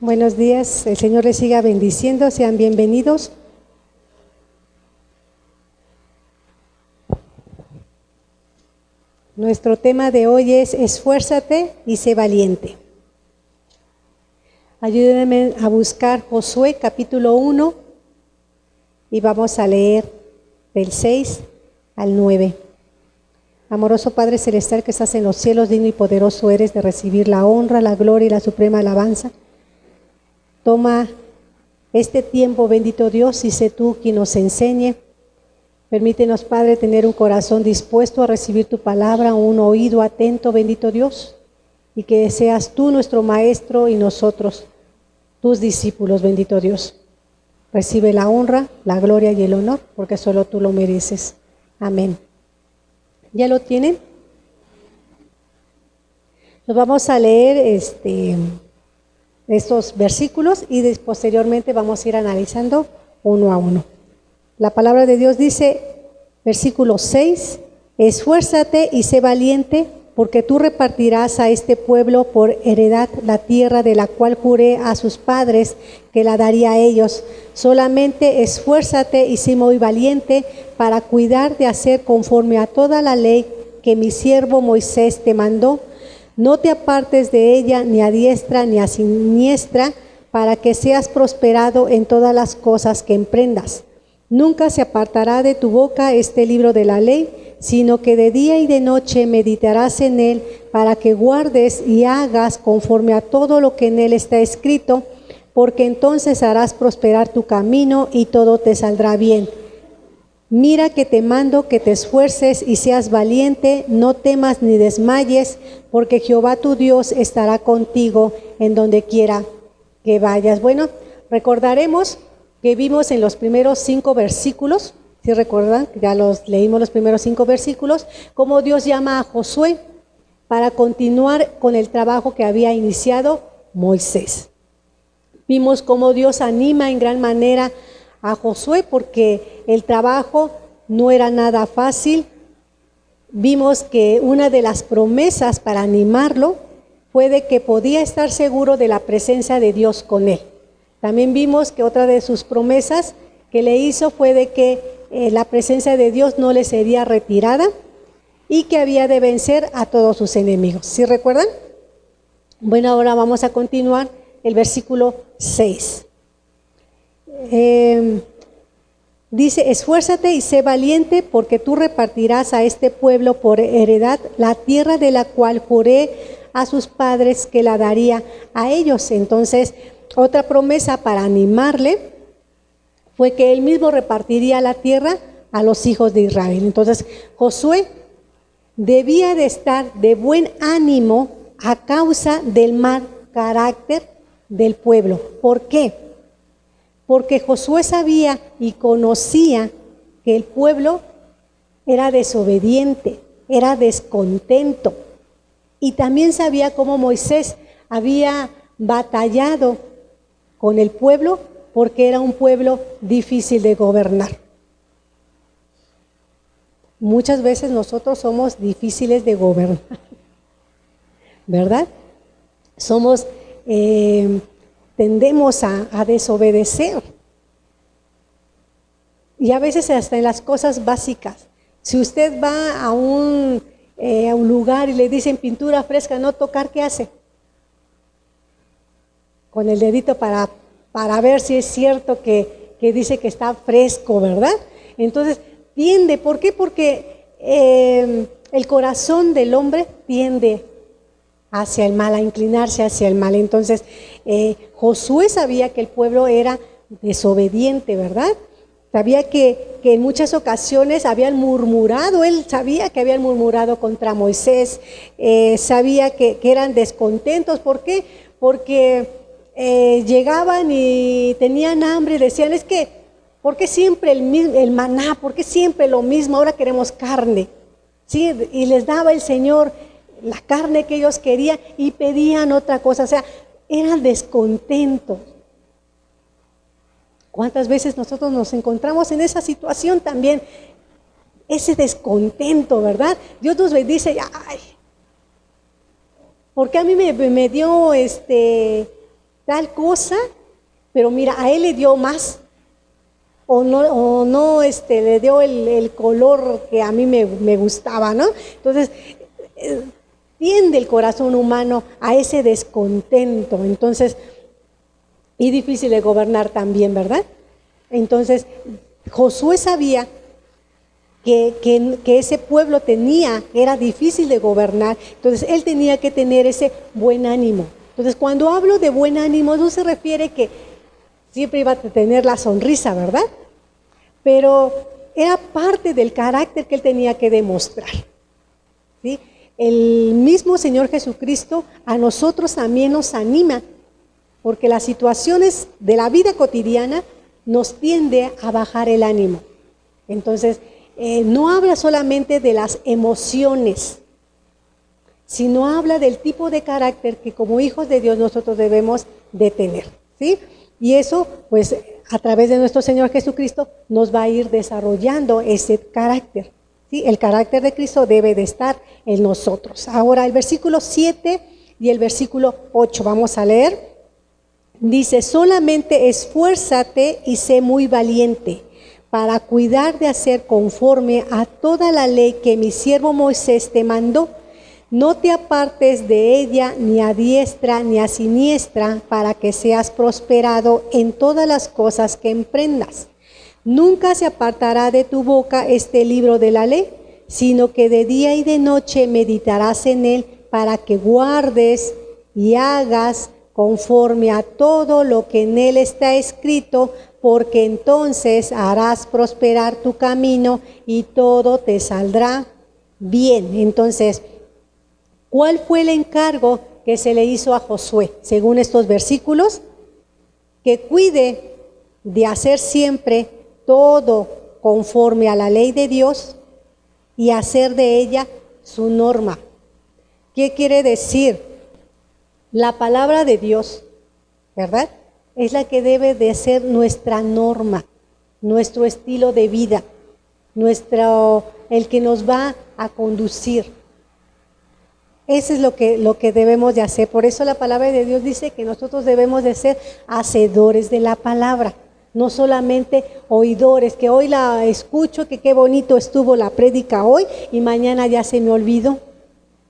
Buenos días, el Señor les siga bendiciendo, sean bienvenidos. Nuestro tema de hoy es esfuérzate y sé valiente. Ayúdenme a buscar Josué capítulo 1 y vamos a leer del 6 al 9. Amoroso Padre Celestial que estás en los cielos, digno y poderoso eres de recibir la honra, la gloria y la suprema alabanza. Toma este tiempo, bendito Dios, y sé tú quien nos enseñe. Permítenos, Padre, tener un corazón dispuesto a recibir tu palabra, un oído atento, bendito Dios, y que seas tú nuestro Maestro y nosotros, tus discípulos, bendito Dios. Recibe la honra, la gloria y el honor, porque solo tú lo mereces. Amén. ¿Ya lo tienen? Nos vamos a leer estos versículos y posteriormente vamos a ir analizando uno a uno. La palabra de Dios dice, versículo 6, esfuérzate y sé valiente, porque tú repartirás a este pueblo por heredad la tierra de la cual juré a sus padres que la daría a ellos. Solamente esfuérzate y sé muy valiente para cuidar de hacer conforme a toda la ley que mi siervo Moisés te mandó. No te apartes de ella ni a diestra ni a siniestra, para que seas prosperado en todas las cosas que emprendas. Nunca se apartará de tu boca este libro de la ley, sino que de día y de noche meditarás en él, para que guardes y hagas conforme a todo lo que en él está escrito, porque entonces harás prosperar tu camino y todo te saldrá bien. Mira que te mando que te esfuerces y seas valiente, no temas ni desmayes, porque Jehová tu Dios estará contigo en donde quiera que vayas. Bueno, recordaremos que vimos en los primeros 5 versículos, si recuerdan, ya leímos los primeros 5 versículos, cómo Dios llama a Josué para continuar con el trabajo que había iniciado Moisés. Vimos cómo Dios anima en gran manera a Josué porque el trabajo no era nada fácil. Vimos que una de las promesas para animarlo fue de que podía estar seguro de la presencia de Dios con él. También vimos que otra de sus promesas que le hizo fue de que la presencia de Dios no le sería retirada y que había de vencer a todos sus enemigos. ¿Sí recuerdan? Bueno, ahora vamos a continuar el versículo 6. Dice, esfuérzate y sé valiente, porque tú repartirás a este pueblo por heredad la tierra de la cual juré a sus padres que la daría a ellos. Entonces, otra promesa para animarle fue que él mismo repartiría la tierra a los hijos de Israel. Entonces, Josué debía de estar de buen ánimo a causa del mal carácter del pueblo. ¿Por qué? Porque Josué sabía y conocía que el pueblo era desobediente, era descontento. Y también sabía cómo Moisés había batallado con el pueblo porque era un pueblo difícil de gobernar. Muchas veces nosotros somos difíciles de gobernar, ¿verdad? Tendemos a desobedecer. Y a veces hasta en las cosas básicas. Si usted va a un lugar y le dicen pintura fresca, no tocar, ¿qué hace? Con el dedito para ver si es cierto que dice que está fresco, ¿verdad? Entonces tiende, ¿por qué? Porque el corazón del hombre tiende hacia el mal, a inclinarse hacia el mal. Entonces, Josué sabía que el pueblo era desobediente, ¿verdad? Sabía que en muchas ocasiones habían murmurado, él sabía que habían murmurado contra Moisés, sabía que eran descontentos. ¿Por qué? Porque llegaban y tenían hambre y decían, es que, ¿por qué siempre el maná? ¿Por qué siempre lo mismo? Ahora queremos carne. ¿Sí? Y les daba el Señor la carne que ellos querían y pedían otra cosa, o sea, eran descontentos. ¿Cuántas veces nosotros nos encontramos en esa situación también? Ese descontento, ¿verdad? Dios nos bendice, ay, porque a mí me dio tal cosa, pero mira, a él le dio más, o no le dio el color que a mí me gustaba, ¿no? Entonces, tiende el corazón humano a ese descontento, entonces, y difícil de gobernar también, ¿verdad? Entonces, Josué sabía que ese pueblo era difícil de gobernar, entonces él tenía que tener ese buen ánimo. Entonces, cuando hablo de buen ánimo, no se refiere que siempre iba a tener la sonrisa, ¿verdad? Pero era parte del carácter que él tenía que demostrar, ¿sí? El mismo Señor Jesucristo a nosotros también nos anima, porque las situaciones de la vida cotidiana nos tiende a bajar el ánimo. Entonces, no habla solamente de las emociones, sino habla del tipo de carácter que como hijos de Dios nosotros debemos de tener, ¿sí? Y eso, pues, a través de nuestro Señor Jesucristo nos va a ir desarrollando ese carácter, ¿sí? El carácter de Cristo debe de estar en nosotros. Ahora, el versículo 7 y el versículo 8, vamos a leer. Dice, solamente esfuérzate y sé muy valiente para cuidar de hacer conforme a toda la ley que mi siervo Moisés te mandó. No te apartes de ella ni a diestra ni a siniestra, para que seas prosperado en todas las cosas que emprendas. Nunca se apartará de tu boca este libro de la ley, sino que de día y de noche meditarás en él, para que guardes y hagas conforme a todo lo que en él está escrito, porque entonces harás prosperar tu camino y todo te saldrá bien. Entonces, ¿cuál fue el encargo que se le hizo a Josué? Según estos versículos, que cuide de hacer siempre todo conforme a la ley de Dios y hacer de ella su norma. ¿Qué quiere decir? La palabra de Dios, ¿verdad? Es la que debe de ser nuestra norma, nuestro estilo de vida, el que nos va a conducir. Eso es lo que debemos de hacer. Por eso la palabra de Dios dice que nosotros debemos de ser hacedores de la palabra, no solamente oidores, que hoy la escucho, que qué bonito estuvo la prédica hoy y mañana ya se me olvidó.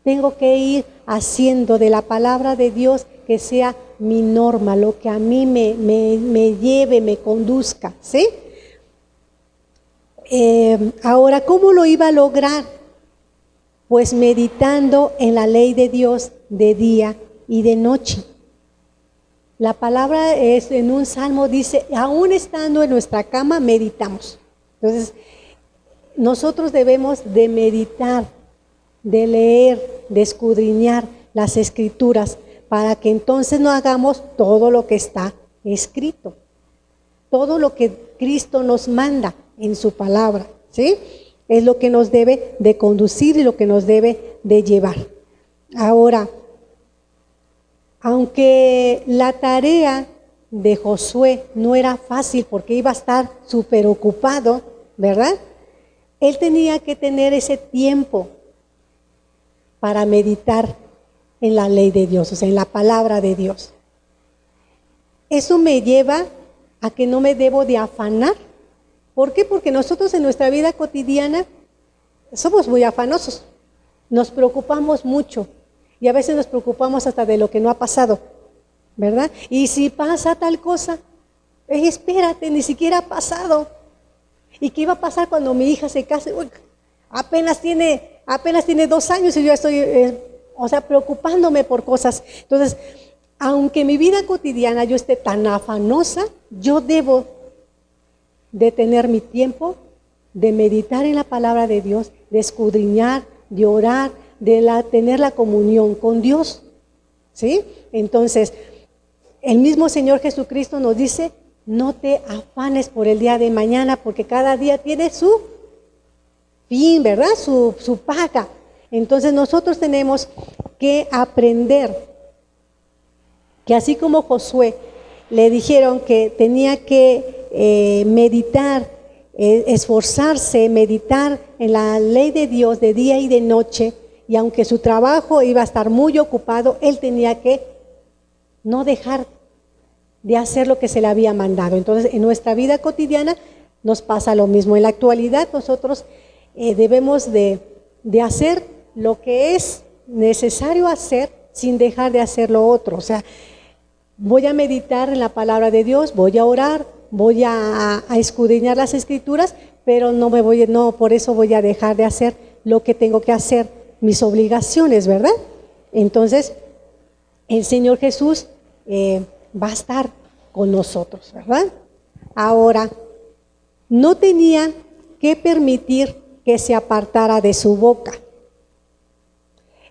Tengo que ir haciendo de la palabra de Dios que sea mi norma, lo que a mí me lleve, me conduzca, ¿sí? Ahora, ¿cómo lo iba a lograr? Pues meditando en la ley de Dios de día y de noche. La palabra es, en un salmo dice, aún estando en nuestra cama, meditamos. Entonces, nosotros debemos de meditar, de leer, de escudriñar las escrituras, para que entonces no hagamos todo lo que está escrito, todo lo que Cristo nos manda en su palabra, ¿sí? Es lo que nos debe de conducir y lo que nos debe de llevar. Ahora, aunque la tarea de Josué no era fácil porque iba a estar súper ocupado, ¿verdad? Él tenía que tener ese tiempo para meditar en la ley de Dios, o sea, en la palabra de Dios. Eso me lleva a que no me debo de afanar. ¿Por qué? Porque nosotros en nuestra vida cotidiana somos muy afanosos, nos preocupamos mucho y a veces nos preocupamos hasta de lo que no ha pasado, ¿verdad? Y si pasa tal cosa, espérate, ni siquiera ha pasado. ¿Y qué iba a pasar cuando mi hija se case? Uy, apenas tiene 2 años y yo estoy, preocupándome por cosas. Entonces, aunque en mi vida cotidiana yo esté tan afanosa, yo debo de tener mi tiempo de meditar en la palabra de Dios, de escudriñar, de orar, de tener la comunión con Dios, ¿sí? Entonces, el mismo Señor Jesucristo nos dice, no te afanes por el día de mañana, porque cada día tiene su fin, ¿verdad? Su paga. Entonces nosotros tenemos que aprender que así como Josué le dijeron que tenía que meditar, esforzarse, meditar en la ley de Dios de día y de noche, y aunque su trabajo iba a estar muy ocupado, él tenía que no dejar de hacer lo que se le había mandado. Entonces, en nuestra vida cotidiana nos pasa lo mismo. En la actualidad nosotros debemos de hacer lo que es necesario hacer sin dejar de hacer lo otro. O sea, voy a meditar en la palabra de Dios, voy a orar, voy a escudriñar las escrituras, pero no por eso voy a dejar de hacer lo que tengo que hacer, mis obligaciones, ¿verdad? Entonces, el Señor Jesús va a estar con nosotros, ¿verdad? Ahora, no tenía que permitir que se apartara de su boca.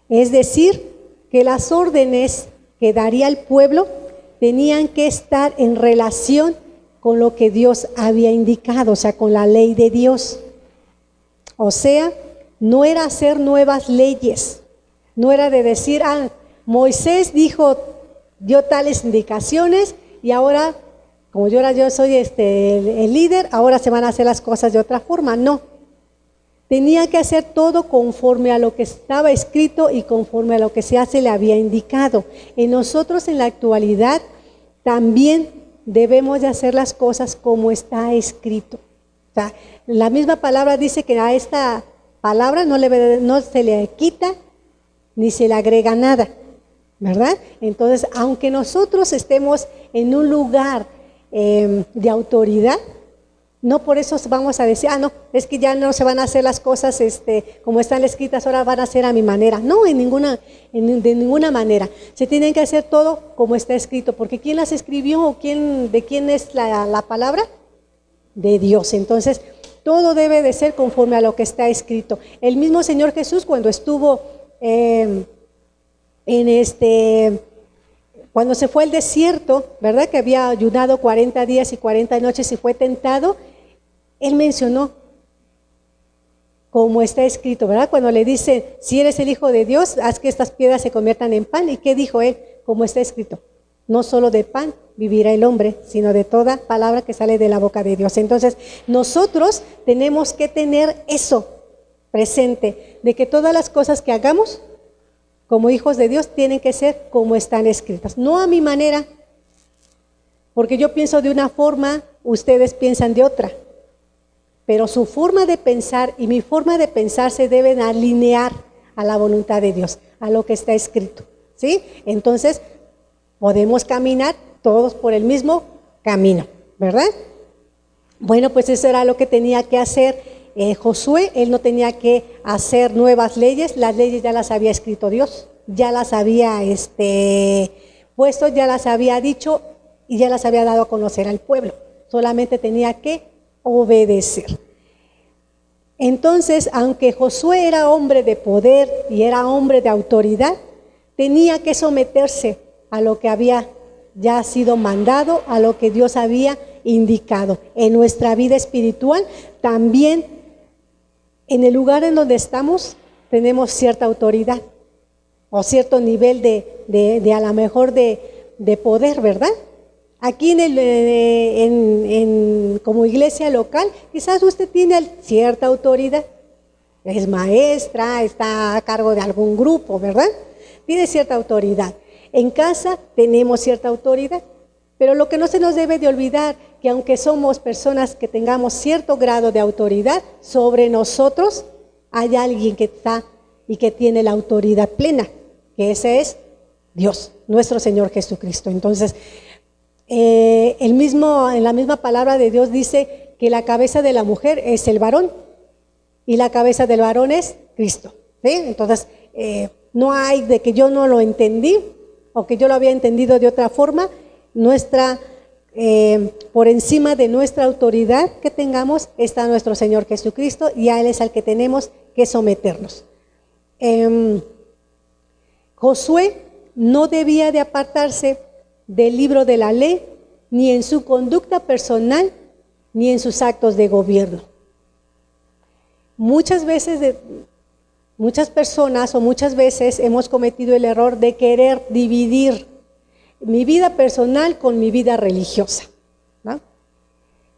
Es decir, que las órdenes que daría el pueblo tenían que estar en relación con lo que Dios había indicado, o sea, con la ley de Dios. O sea, no era hacer nuevas leyes, no era de decir, Moisés dio tales indicaciones y ahora, como yo soy el líder, ahora se van a hacer las cosas de otra forma. No, tenía que hacer todo conforme a lo que estaba escrito y conforme a lo que se le había indicado. Y nosotros en la actualidad también debemos de hacer las cosas como está escrito. O sea, la misma palabra dice que a esta palabra no se le quita ni se le agrega nada, ¿verdad? Entonces, aunque nosotros estemos en un lugar de autoridad, no por eso vamos a decir, no, es que ya no se van a hacer las cosas como están escritas, ahora van a ser a mi manera. No, de ninguna manera. Se tienen que hacer todo como está escrito, porque ¿quién las escribió o de quién es la palabra? De Dios. Entonces, todo debe de ser conforme a lo que está escrito. El mismo Señor Jesús, cuando estuvo cuando se fue al desierto, ¿verdad? Que había ayunado 40 días y 40 noches y fue tentado, Él mencionó como está escrito, ¿verdad? Cuando le dice, si eres el Hijo de Dios, haz que estas piedras se conviertan en pan. ¿Y qué dijo Él? Como está escrito, no solo de pan vivirá el hombre, sino de toda palabra que sale de la boca de Dios. Entonces, nosotros tenemos que tener eso presente, de que todas las cosas que hagamos como hijos de Dios tienen que ser como están escritas, no a mi manera, porque yo pienso de una forma, ustedes piensan de otra, pero su forma de pensar y mi forma de pensar se deben alinear a la voluntad de Dios, a lo que está escrito, ¿sí? Entonces, podemos caminar todos por el mismo camino, ¿verdad? Bueno, pues eso era lo que tenía que hacer Josué. Él no tenía que hacer nuevas leyes, las leyes ya las había escrito Dios, ya las había puesto, ya las había dicho y ya las había dado a conocer al pueblo, solamente tenía que obedecer. Entonces, aunque Josué era hombre de poder y era hombre de autoridad, tenía que someterse a lo que había ya sido mandado, a lo que Dios había indicado. En nuestra vida espiritual también, en el lugar en donde estamos, tenemos cierta autoridad o cierto nivel de a lo mejor de poder, ¿verdad? Aquí como iglesia local, quizás usted tiene cierta autoridad, es maestra, está a cargo de algún grupo, ¿verdad? Tiene cierta autoridad. En casa tenemos cierta autoridad, pero lo que no se nos debe de olvidar, que aunque somos personas que tengamos cierto grado de autoridad, sobre nosotros hay alguien que está y que tiene la autoridad plena, que ese es Dios, nuestro Señor Jesucristo. Entonces, en la misma palabra de Dios dice que la cabeza de la mujer es el varón y la cabeza del varón es Cristo, ¿sí? Entonces, no hay de que yo no lo entendí o que yo lo había entendido de otra forma. Por encima de nuestra autoridad que tengamos está nuestro Señor Jesucristo y a Él es al que tenemos que someternos. Josué no debía de apartarse del libro de la ley, ni en su conducta personal, ni en sus actos de gobierno. Muchas personas o muchas veces hemos cometido el error de querer dividir mi vida personal con mi vida religiosa, ¿no?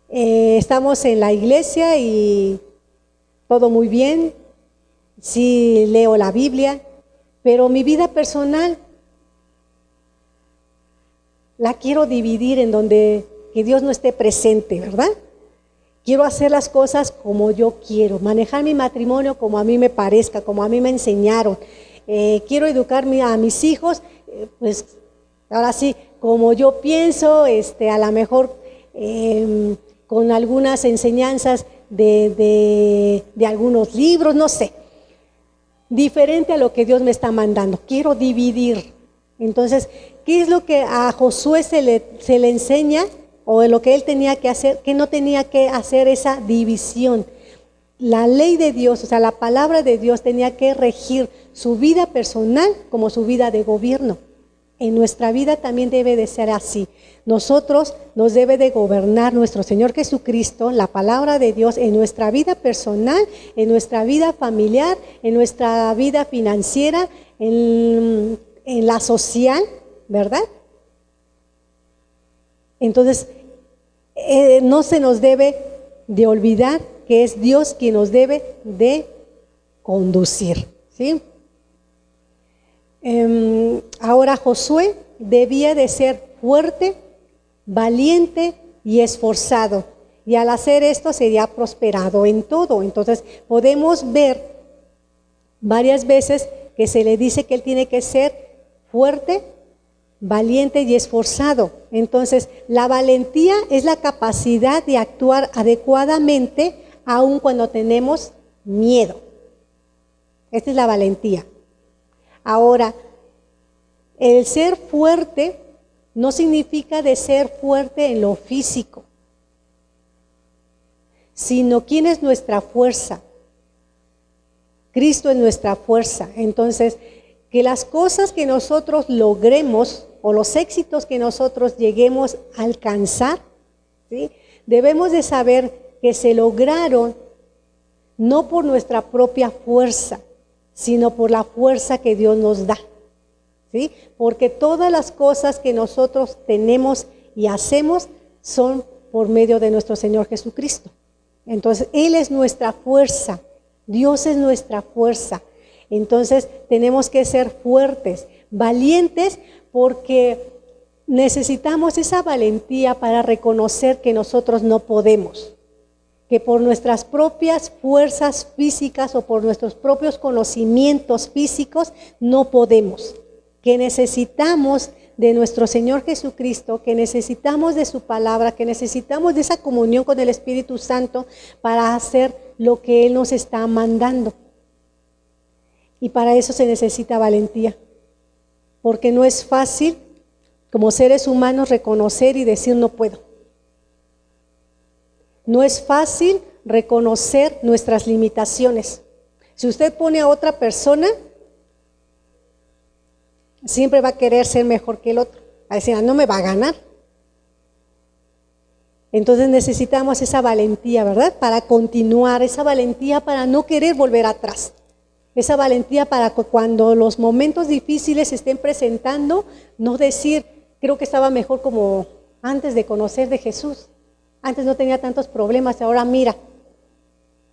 Estamos en la iglesia y todo muy bien, sí leo la Biblia, pero mi vida personal la quiero dividir en donde que Dios no esté presente, ¿verdad? Quiero hacer las cosas como yo quiero, manejar mi matrimonio como a mí me parezca, como a mí me enseñaron. Quiero educar a mis hijos, pues ahora sí, como yo pienso, a lo mejor con algunas enseñanzas de algunos libros, no sé, diferente a lo que Dios me está mandando. Quiero dividir. Entonces, ¿qué es lo que a Josué se le enseña? O de lo que él tenía que hacer, que no tenía que hacer esa división. La ley de Dios, o sea, la palabra de Dios tenía que regir su vida personal como su vida de gobierno. En nuestra vida también debe de ser así. Nosotros nos debe de gobernar nuestro Señor Jesucristo, la palabra de Dios, en nuestra vida personal, en nuestra vida familiar, en nuestra vida financiera, en la social, ¿verdad? Entonces, no se nos debe de olvidar que es Dios quien nos debe de conducir, ¿sí? Ahora Josué debía de ser fuerte, valiente y esforzado. Y al hacer esto sería prosperado en todo. Entonces podemos ver varias veces que se le dice que él tiene que ser fuerte, valiente y esforzado. Entonces, la valentía es la capacidad de actuar adecuadamente aun cuando tenemos miedo. Esta es la valentía. Ahora, el ser fuerte no significa de ser fuerte en lo físico, sino ¿quién es nuestra fuerza? Cristo es nuestra fuerza. Entonces, que las cosas que nosotros logremos o los éxitos que nosotros lleguemos a alcanzar, ¿sí? Debemos de saber que se lograron no por nuestra propia fuerza, sino por la fuerza que Dios nos da, ¿sí? Porque todas las cosas que nosotros tenemos y hacemos son por medio de nuestro Señor Jesucristo. Entonces, Él es nuestra fuerza, Dios es nuestra fuerza. Entonces, tenemos que ser fuertes, valientes, porque necesitamos esa valentía para reconocer que nosotros no podemos, que por nuestras propias fuerzas físicas o por nuestros propios conocimientos físicos no podemos, que necesitamos de nuestro Señor Jesucristo, que necesitamos de su palabra, que necesitamos de esa comunión con el Espíritu Santo para hacer lo que Él nos está mandando. Y para eso se necesita valentía, porque no es fácil como seres humanos reconocer y decir no puedo. No es fácil reconocer nuestras limitaciones. Si usted pone a otra persona, siempre va a querer ser mejor que el otro. Va a decir, no me va a ganar. Entonces necesitamos esa valentía, ¿verdad? Para continuar, esa valentía para no querer volver atrás. Esa valentía para que cuando los momentos difíciles se estén presentando, no decir, creo que estaba mejor como antes de conocer de Jesús. Antes no tenía tantos problemas, ahora mira.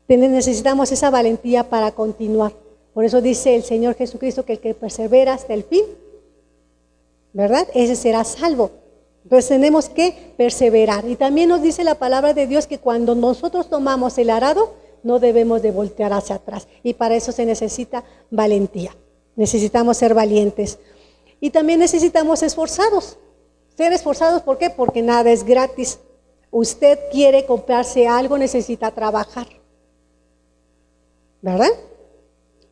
Necesitamos esa valentía para continuar. Por eso dice el Señor Jesucristo que el que persevera hasta el fin, ¿verdad? Ese será salvo. Entonces tenemos que perseverar. Y también nos dice la palabra de Dios que cuando nosotros tomamos el arado, no debemos de voltear hacia atrás. Y para eso se necesita valentía. Necesitamos ser valientes. Y también necesitamos esforzados. Ser esforzados, ¿por qué? Porque nada es gratis. Usted quiere comprarse algo, necesita trabajar, ¿verdad?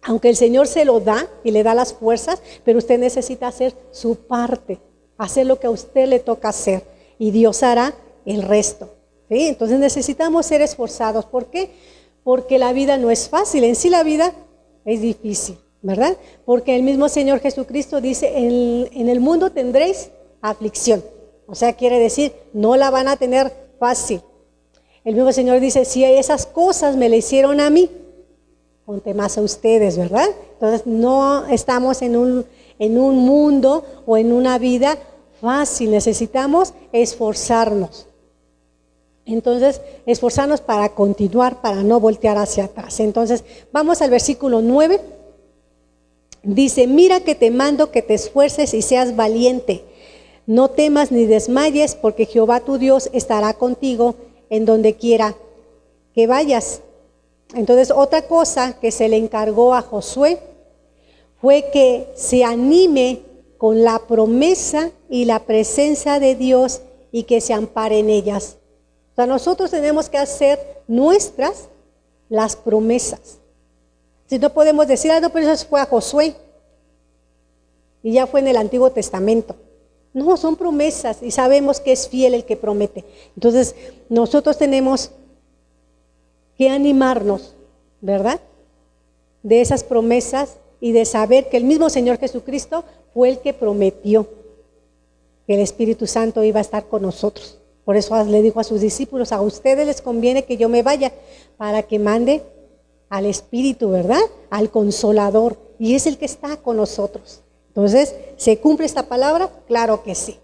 Aunque el Señor se lo da y le da las fuerzas, pero usted necesita hacer su parte, hacer lo que a usted le toca hacer, y Dios hará el resto, ¿sí? Entonces necesitamos ser esforzados. ¿Por qué? Porque la vida no es fácil, en sí la vida es difícil, ¿verdad? Porque el mismo Señor Jesucristo dice, en el mundo tendréis aflicción. O sea, quiere decir, no la van a tener fácil. El mismo Señor dice, si esas cosas me le hicieron a mí, ponte más a ustedes, ¿verdad? Entonces no estamos en un mundo o en una vida fácil, necesitamos esforzarnos. Entonces, esforzarnos para continuar, para no voltear hacia atrás. Entonces, vamos al versículo 9. Dice, mira que te mando que te esfuerces y seas valiente. No temas ni desmayes, porque Jehová tu Dios estará contigo en donde quiera que vayas. Entonces, otra cosa que se le encargó a Josué fue que se anime con la promesa y la presencia de Dios y que se ampare en ellas. O sea, nosotros tenemos que hacer nuestras las promesas. Si no podemos decir, no, pero eso fue a Josué y ya fue en el Antiguo Testamento. No, son promesas y sabemos que es fiel el que promete. Entonces, nosotros tenemos que animarnos, ¿verdad? De esas promesas y de saber que el mismo Señor Jesucristo fue el que prometió que el Espíritu Santo iba a estar con nosotros. Por eso le dijo a sus discípulos, a ustedes les conviene que yo me vaya para que mande al Espíritu, ¿verdad? Al Consolador. Y es el que está con nosotros. Entonces, ¿se cumple esta palabra? Claro que sí.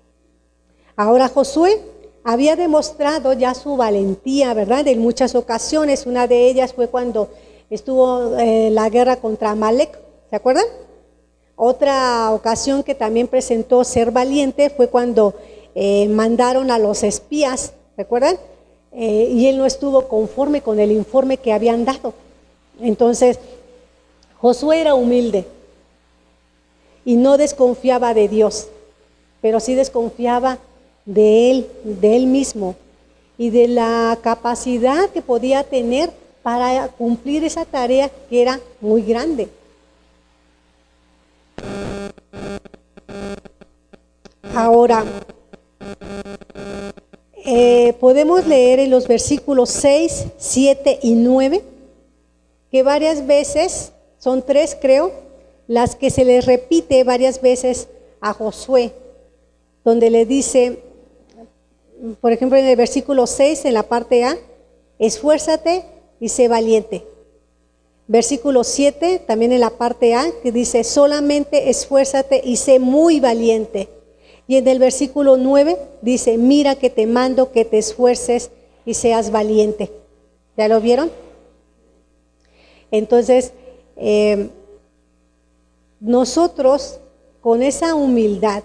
Ahora Josué había demostrado ya su valentía, ¿verdad? En muchas ocasiones. Una de ellas fue cuando estuvo la guerra contra Amalek, ¿se acuerdan? Otra ocasión que también presentó ser valiente fue cuando mandaron a los espías, ¿recuerdan? Y él no estuvo conforme con el informe que habían dado. Entonces, Josué era humilde y no desconfiaba de Dios, pero sí desconfiaba de él mismo y de la capacidad que podía tener para cumplir esa tarea que era muy grande. Ahora, podemos leer en los versículos 6, 7 y 9 que varias veces, son 3 creo, las que se les repite varias veces a Josué, donde le dice, por ejemplo en el versículo 6, en la parte A, esfuérzate y sé valiente. Versículo 7, también en la parte A, que dice, solamente esfuérzate y sé muy valiente. Y en el versículo 9 dice, mira que te mando que te esfuerces y seas valiente. ¿Ya lo vieron? Entonces, nosotros con esa humildad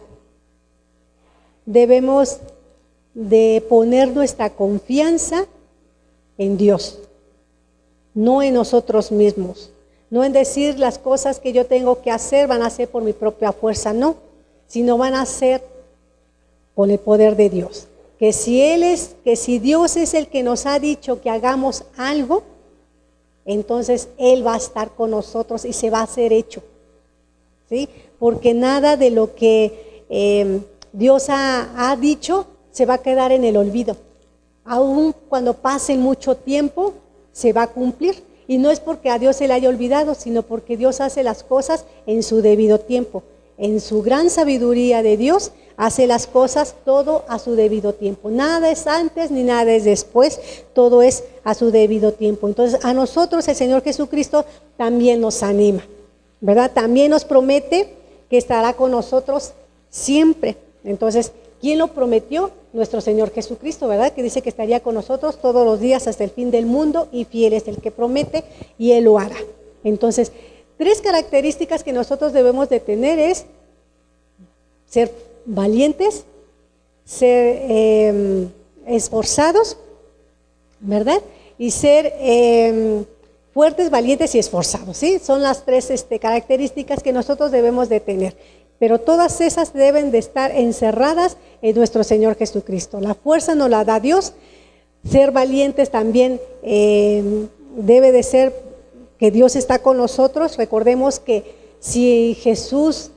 debemos de poner nuestra confianza en Dios, no en nosotros mismos, no en decir las cosas que yo tengo que hacer van a ser por mi propia fuerza, no, sino van a ser con el poder de Dios. Que si Dios es el que nos ha dicho que hagamos algo, entonces Él va a estar con nosotros y se va a hacer hecho, ¿sí? Porque nada de lo que Dios ha dicho se va a quedar en el olvido. Aún cuando pase mucho tiempo, se va a cumplir. Y no es porque a Dios se le haya olvidado, sino porque Dios hace las cosas en su debido tiempo. En su gran sabiduría de Dios, hace las cosas todo a su debido tiempo. Nada es antes ni nada es después, todo es a su debido tiempo. Entonces, a nosotros el Señor Jesucristo también nos anima, ¿verdad? También nos promete que estará con nosotros siempre. Entonces, ¿quién lo prometió? Nuestro Señor Jesucristo, ¿verdad? Que dice que estaría con nosotros todos los días hasta el fin del mundo, y fiel es el que promete y Él lo hará. Entonces, 3 características que nosotros debemos de tener es ser valientes, ser esforzados, ¿verdad? Y ser fuertes, valientes y esforzados, ¿sí? Son las 3 características que nosotros debemos de tener. Pero todas esas deben de estar encerradas en nuestro Señor Jesucristo. La fuerza nos la da Dios. Ser valientes también debe de ser que Dios está con nosotros. Recordemos que si Jesús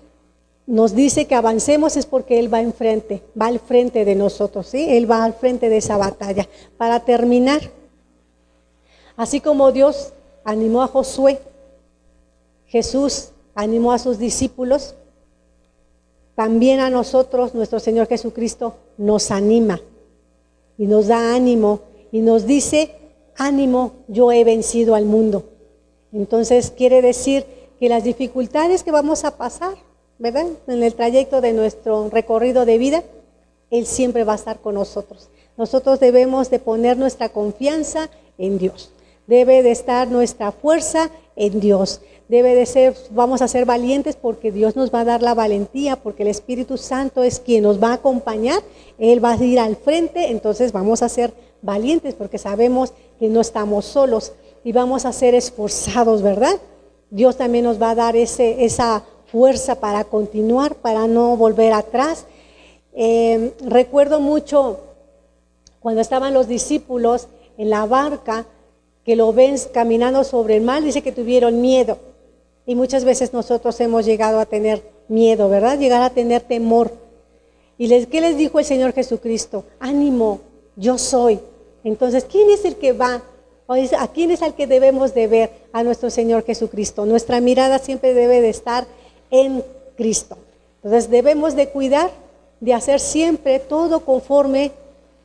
nos dice que avancemos es porque Él va al frente de nosotros, ¿sí? Él va al frente de esa batalla. Para terminar, así como Dios animó a Josué, Jesús animó a sus discípulos, también a nosotros, nuestro Señor Jesucristo nos anima y nos da ánimo y nos dice, ánimo, yo he vencido al mundo. Entonces quiere decir que las dificultades que vamos a pasar, ¿verdad? En el trayecto de nuestro recorrido de vida, Él siempre va a estar con nosotros. Nosotros debemos de poner nuestra confianza en Dios. Debe de estar nuestra fuerza en Dios. Debe de ser, vamos a ser valientes porque Dios nos va a dar la valentía, porque el Espíritu Santo es quien nos va a acompañar. Él va a ir al frente, entonces vamos a ser valientes porque sabemos que no estamos solos y vamos a ser esforzados, ¿verdad? Dios también nos va a dar esa fuerza para continuar, para no volver atrás. Recuerdo mucho cuando estaban los discípulos en la barca, que lo ven caminando sobre el mar, dice que tuvieron miedo. Y muchas veces nosotros hemos llegado a tener miedo, ¿verdad? Llegar a tener temor. ¿Y qué les dijo el Señor Jesucristo? Ánimo, yo soy. Entonces, ¿quién es el que va? ¿A quién es al que debemos de ver? A nuestro Señor Jesucristo. Nuestra mirada siempre debe de estar en Cristo. Entonces, debemos de cuidar, de hacer siempre todo conforme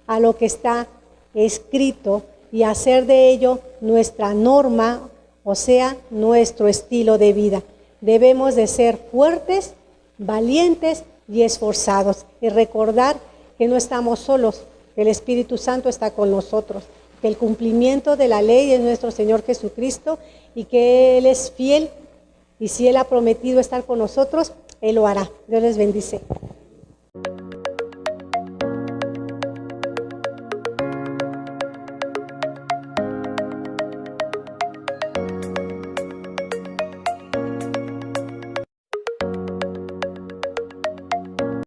a lo que está escrito y hacer de ello nuestra norma, o sea, nuestro estilo de vida. Debemos de ser fuertes, valientes y esforzados y recordar que no estamos solos, que el Espíritu Santo está con nosotros, que el cumplimiento de la ley es nuestro Señor Jesucristo y que Él es fiel y si Él ha prometido estar con nosotros, Él lo hará. Dios les bendice.